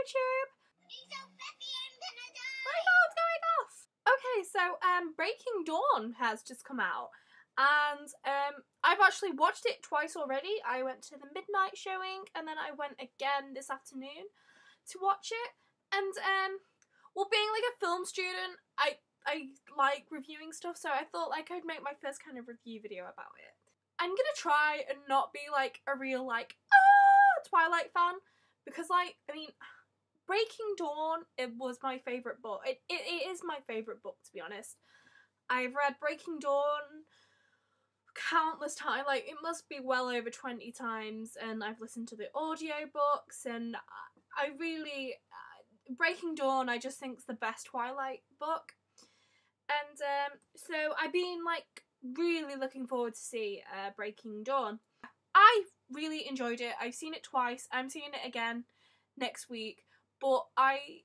YouTube! He's so fluffy, I'm gonna die! My phone's going off! Okay, so Breaking Dawn has just come out, and I've actually watched it twice already. I went to the midnight showing, and then I went again this afternoon to watch it. And well, being like a film student, I like reviewing stuff, so I thought like I'd make my first kind of review video about it. I'm gonna try and not be like a real like Twilight fan, because like, I mean, Breaking Dawn, it was my favourite book. It is my favourite book, to be honest. I've read Breaking Dawn countless times, like it must be well over 20 times, and I've listened to the audiobooks, and I really, Breaking Dawn I just think is the best Twilight book. And so I've been like really looking forward to see Breaking Dawn. I really enjoyed it. I've seen it twice. I'm seeing it again next week, but I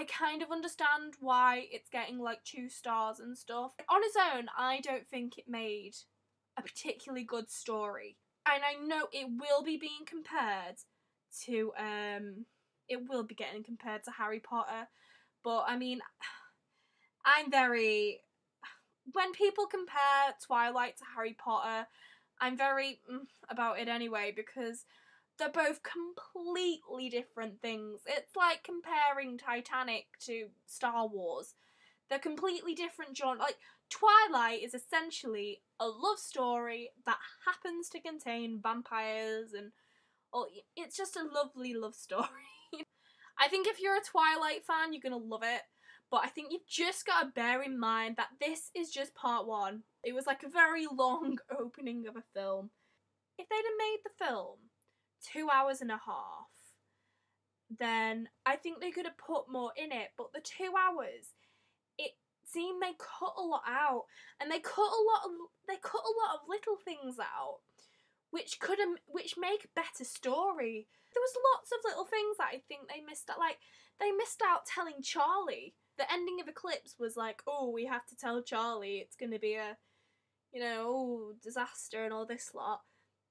kind of understand why it's getting like 2 stars and stuff. On its own, I don't think it made a particularly good story, and I know it will be being compared to it will be getting compared to Harry Potter, but I mean, I'm very, when people compare Twilight to Harry Potter, I'm very about it anyway, because they're both completely different things. It's like comparing Titanic to Star Wars. They're completely different genres. Like, Twilight is essentially a love story that happens to contain vampires, and it's just a lovely love story. I think if you're a Twilight fan, you're gonna love it. But I think you've just got to bear in mind that this is just part 1. It was like a very long opening of a film. If they'd have made the film 2 hours and a half, then I think they could have put more in it. But the 2 hours, it seemed they cut a lot out, and they cut a lot of little things out, which make a better story. There was lots of little things that I think they missed out. Like, they missed out telling Charlie. The ending of Eclipse was like, oh, we have to tell Charlie it's going to be a, disaster and all this lot.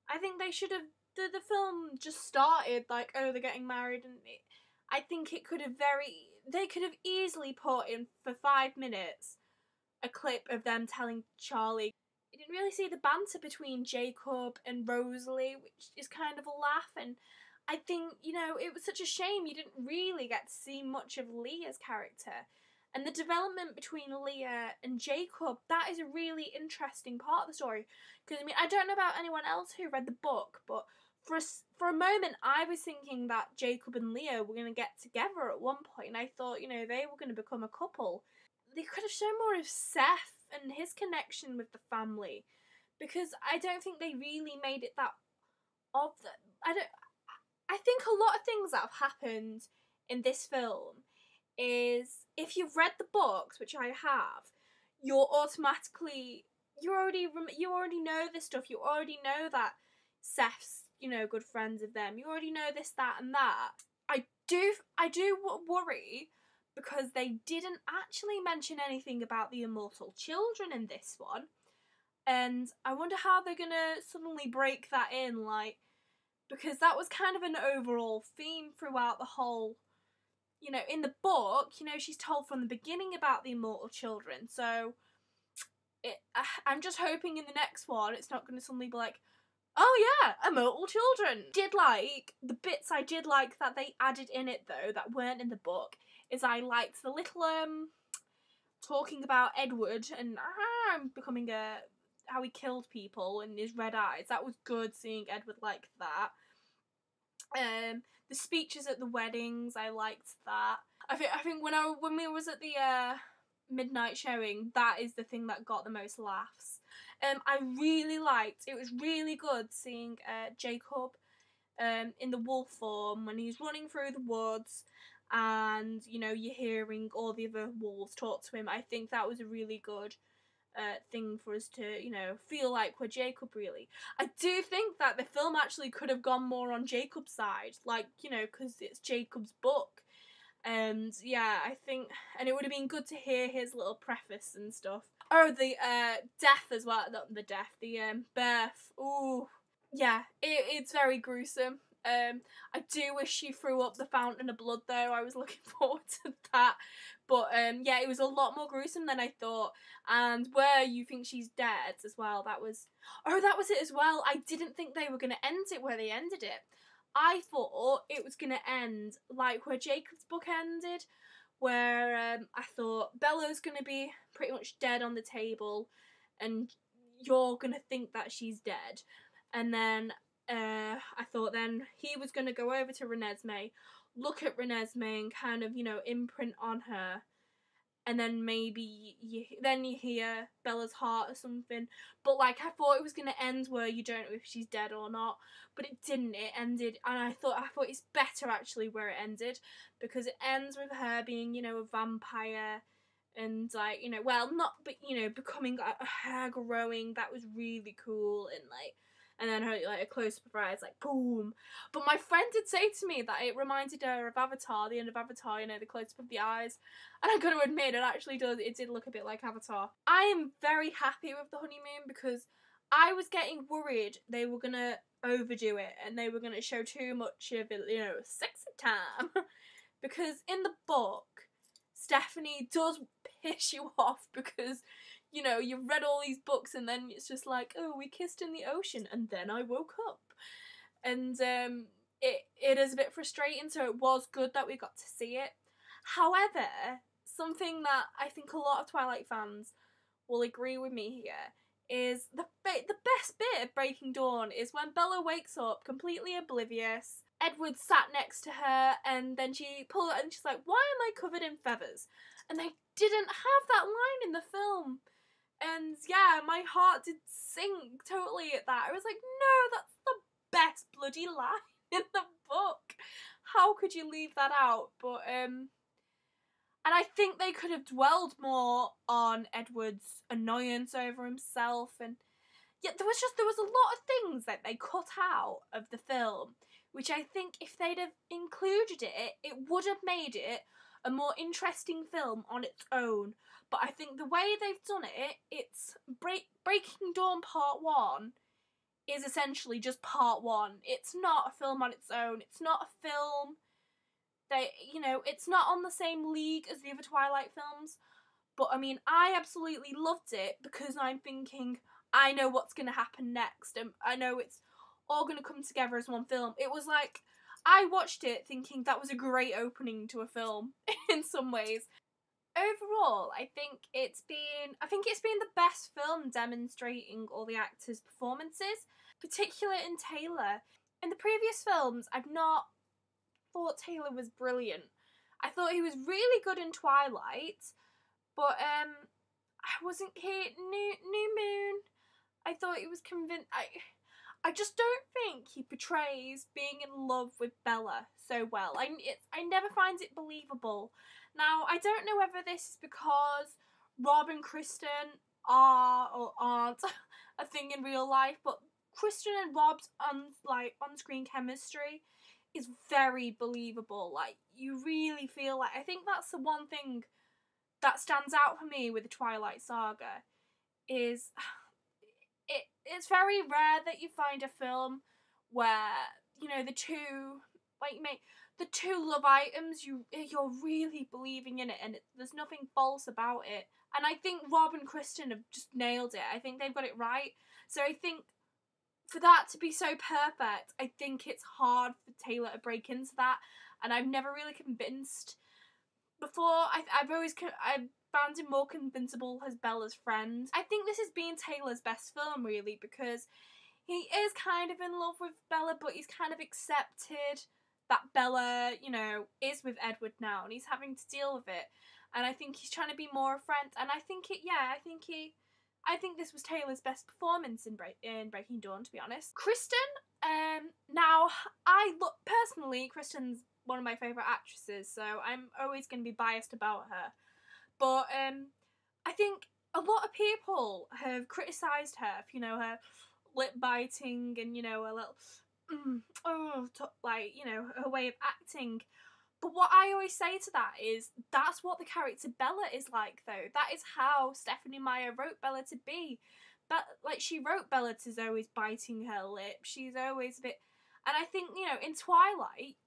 I think they should have, the film just started like, oh, they're getting married, and I think they could have easily put in for 5 minutes a clip of them telling Charlie. You didn't really see the banter between Jacob and Rosalie, which is kind of a laugh, and I think, it was such a shame you didn't really get to see much of Leah's character. And the development between Leah and Jacob, that is a really interesting part of the story. Because, I mean, I don't know about anyone else who read the book, but for a moment I was thinking that Jacob and Leah were going to get together at one point, and I thought, they were going to become a couple. They could have shown more of Seth and his connection with the family, because I don't think they really made it that I think a lot of things that have happened in this film is, if you've read the books, which I have, you already know this stuff. You already know that Seth's, good friends of them. You already know this, that, and that. I do worry, because they didn't actually mention anything about the immortal children in this one, and I wonder how they're gonna suddenly break that in, like, because that was kind of an overall theme throughout the whole, in the book, she's told from the beginning about the immortal children, so I'm just hoping in the next one it's not going to suddenly be like, oh yeah, immortal children. The bits I did like that they added in it, though, that weren't in the book, is I liked the little, talking about Edward and becoming how he killed people and his red eyes. That was good, seeing Edward like that. The speeches at the weddings, I liked that. I think when we was at the midnight showing, that is the thing that got the most laughs. I really liked. It was really good seeing Jacob in the wolf form when he's running through the woods, and you're hearing all the other wolves talk to him. I think that was a really good thing for us to, feel like we're Jacob, really. I do think that the film actually could have gone more on Jacob's side, like, because it's Jacob's book. And yeah, I think, and it would have been good to hear his little preface and stuff. Oh, the death as well, not the death, the birth. Ooh, yeah, it's very gruesome. I do wish she threw up the fountain of blood though. I was looking forward to that. But yeah, it was a lot more gruesome than I thought. And where you think she's dead as well, that was it as well. I didn't think they were going to end it where they ended it. I thought it was going to end like where Jacob's book ended, where I thought Bella's going to be pretty much dead on the table and you're going to think that she's dead. And then I thought then he was going to go over to Renesmee, look at Renesmee and kind of, imprint on her. And then maybe you hear Bella's heart or something. But I thought it was going to end where you don't know if she's dead or not. But it didn't. It ended, and I thought it's better actually where it ended, because it ends with her being, a vampire, and becoming a hair growing. That was really cool, and then her a close up of her eyes, boom. But my friend did say to me that it reminded her of Avatar, the end of Avatar, the close up of the eyes. And I'm going to admit, it did look a bit like Avatar. I am very happy with the honeymoon because I was getting worried they were going to overdo it and they were going to show too much of it, sexy time. Because in the book, Stephanie does piss you off because you've read all these books and then it's just oh, we kissed in the ocean and then I woke up. And it is a bit frustrating, so it was good that we got to see it. However, something that I think a lot of Twilight fans will agree with me here is the best bit of Breaking Dawn is when Bella wakes up completely oblivious. Edward sat next to her and then she pulled it and she's like, why am I covered in feathers? And they didn't have that line in the film. And yeah, my heart did sink totally at that. I was like, no, that's the best bloody line in the book. How could you leave that out? But and I think they could have dwelled more on Edward's annoyance over himself, and yeah, there was a lot of things that they cut out of the film, which I think if they'd have included it would have made it a more interesting film on its own. But I think the way they've done it's Breaking Dawn Part 1 is essentially just Part 1. It's not a film on its own. It's not a film that, it's not on the same league as the other Twilight films. But, I absolutely loved it because I'm thinking, I know what's going to happen next. And I know it's all going to come together as one film. It was I watched it thinking that was a great opening to a film in some ways. Overall, I think it's been the best film demonstrating all the actors' performances, particularly in Taylor. In the previous films, I've not thought Taylor was brilliant. I thought he was really good in Twilight, but I wasn't here. New Moon, I thought he was convinced. I just don't think he portrays being in love with Bella so well. I never find it believable. Now, I don't know whether this is because Rob and Kristen are or aren't a thing in real life, but Kristen and Rob's on-screen chemistry is very believable. You really feel I think that's the one thing that stands out for me with the Twilight Saga is it's very rare that you find a film where the two love items you're really believing in it and there's nothing false about it. And I think Rob and Kristen have just nailed it. I think they've got it right. So I think for that to be so perfect, I think it's hard for Taylor to break into that. And I've never really convinced before. I've found him more convincible as Bella's friend. I think this has been Taylor's best film, really, because he is kind of in love with Bella, but he's kind of accepted that Bella, is with Edward now, and he's having to deal with it. And I think he's trying to be more a friend. And I think this was Taylor's best performance in Breaking Dawn, to be honest. Kristen, now personally, Kristen's one of my favourite actresses, so I'm always going to be biased about her. But I think a lot of people have criticised her for, her lip biting and, her little, her way of acting. But what I always say to that is, that's what the character Bella is like, though. That is how Stephanie Meyer wrote Bella to be. But, she wrote Bella to always biting her lip. She's always a bit... And I think, you know, in Twilight,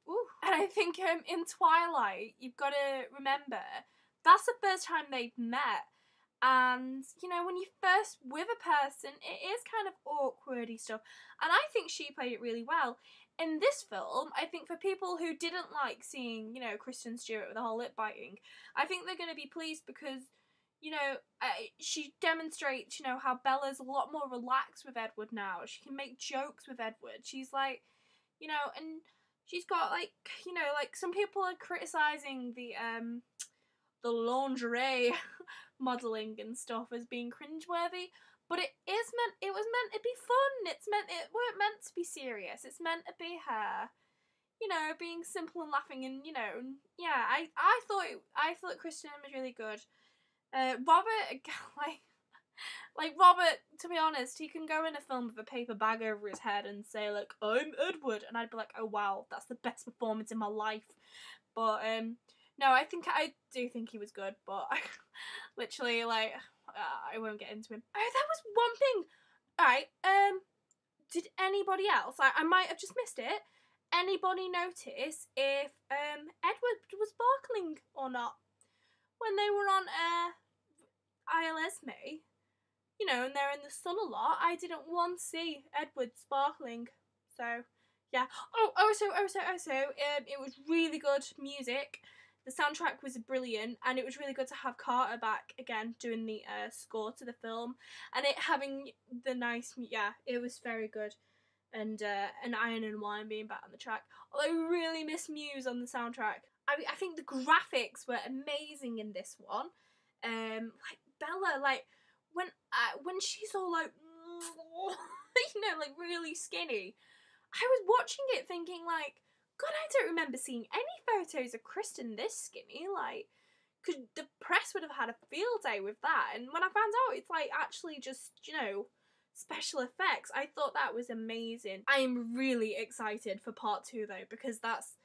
in Twilight, you've got to remember, that's the first time they've met. And, you know, when you're first with a person, it is kind of awkwardy stuff. And I think she played it really well. In this film, I think for people who didn't like seeing, you know, Kristen Stewart with the whole lip biting, I think they're going to be pleased because, you know, she demonstrates, you know, how Bella's a lot more relaxed with Edward now. She can make jokes with Edward. She's like, you know, and she's got like, you know, like some people are criticising the lingerie modelling and stuff as being cringeworthy, but it was meant to be fun. It weren't meant to be serious. It's meant to be her, you know, being simple and laughing, and you know, yeah, I thought Kristen was really good. Robert, like Robert, to be honest, he can go in a film with a paper bag over his head and say like, "I'm Edward," and I'd be like, "Oh wow, that's the best performance in my life." But no, I do think he was good, but literally like I won't get into him. Oh, that was one thing. All right, did anybody else? I might have just missed it. Anybody notice if Edward was sparkling or not when they were on Isle Esme? You know, and they're in the sun a lot. I didn't once see Edward sparkling. So, yeah. Also, it was really good music. The soundtrack was brilliant, and it was really good to have Carter back again doing the score to the film, and it having the nice, yeah, it was very good. And Iron and Wine being back on the track. Although I really miss Muse on the soundtrack. I think the graphics were amazing in this one. Like Bella, like when she's all like, you know, like really skinny. I was watching it thinking like, God, I don't remember seeing any photos of Kristen this skinny. Like, cause the press would have had a field day with that. And when I found out it's like actually just, you know, special effects, I thought that was amazing. I am really excited for part 2 though, because that's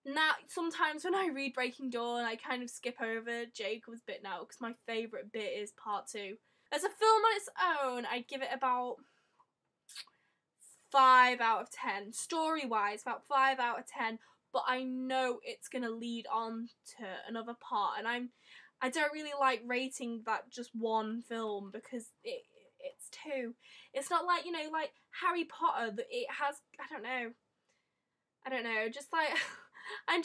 now sometimes when I read Breaking Dawn, I kind of skip over Jacob's bit now because my favourite bit is part 2. As a film on its own, I'd give it about 5 out of 10. Story-wise, about 5 out of 10. But I know it's gonna lead on to another part, and I don't really like rating that just one film because it's two. It's not like, you know, like Harry Potter that it has. I don't know. Just like I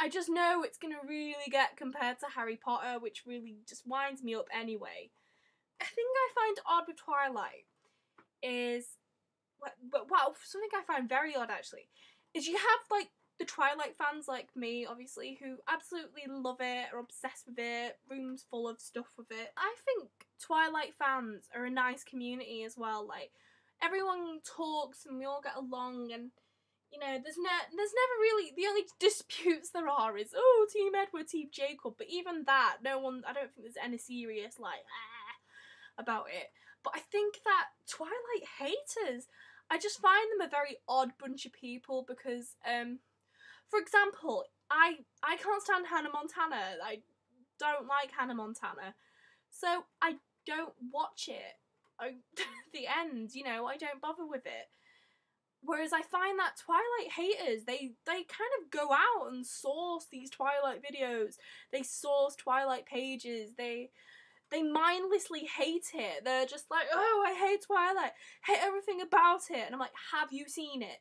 just know it's gonna really get compared to Harry Potter, which really just winds me up anyway. A thing I find odd with Twilight is, well, something I find very odd actually, is you have like the Twilight fans like me, obviously, who absolutely love it, are obsessed with it, rooms full of stuff with it. I think Twilight fans are a nice community as well. Like, everyone talks and we all get along, and you know, there's never really, the only disputes there are is, oh, Team Edward, Team Jacob, but even that, I don't think there's any serious, like, about it. But I think that Twilight haters, I just find them a very odd bunch of people because, for example, I can't stand Hannah Montana. I don't like Hannah Montana. So I don't watch it. The end, you know, I don't bother with it. Whereas I find that Twilight haters, they kind of go out and source these Twilight videos. They source Twilight pages. They mindlessly hate it. They're just like, oh, I hate Twilight. Hate everything about it. And I'm like, have you seen it?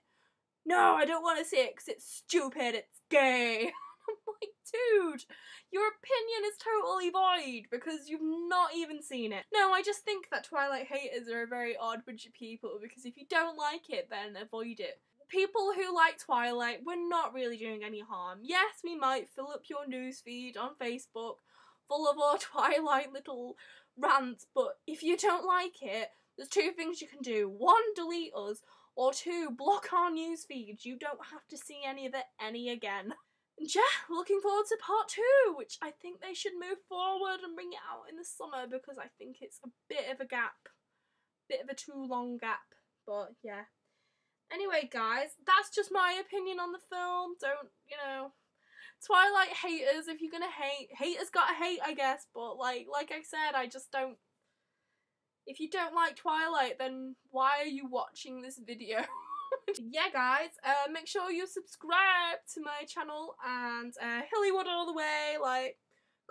No, I don't want to see it because it's stupid. It's gay. I'm like, dude, your opinion is totally void because you've not even seen it. No, I just think that Twilight haters are a very odd bunch of people because if you don't like it, then avoid it. People who like Twilight, we're not really doing any harm. Yes, we might fill up your newsfeed on Facebook full of our Twilight little rants, but if you don't like it, there's 2 things you can do. 1, delete us, or 2, block our newsfeed. You don't have to see any of it again. And yeah, looking forward to part 2, which I think they should move forward and bring it out in the summer because I think it's a bit of a gap. Bit of a too long gap, but yeah. Anyway, guys, that's just my opinion on the film. Don't, you know, Twilight haters, if you're gonna hate, haters gotta hate, I guess, but like I said, I just don't, if you don't like Twilight, then why are you watching this video? Yeah, guys, make sure you subscribe to my channel, and Hillywood all the way. Like,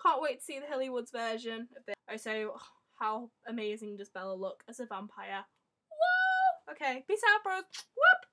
can't wait to see the Hillywoods version of this. Also, how amazing does Bella look as a vampire? Woo! Okay, peace out, bros. Whoop!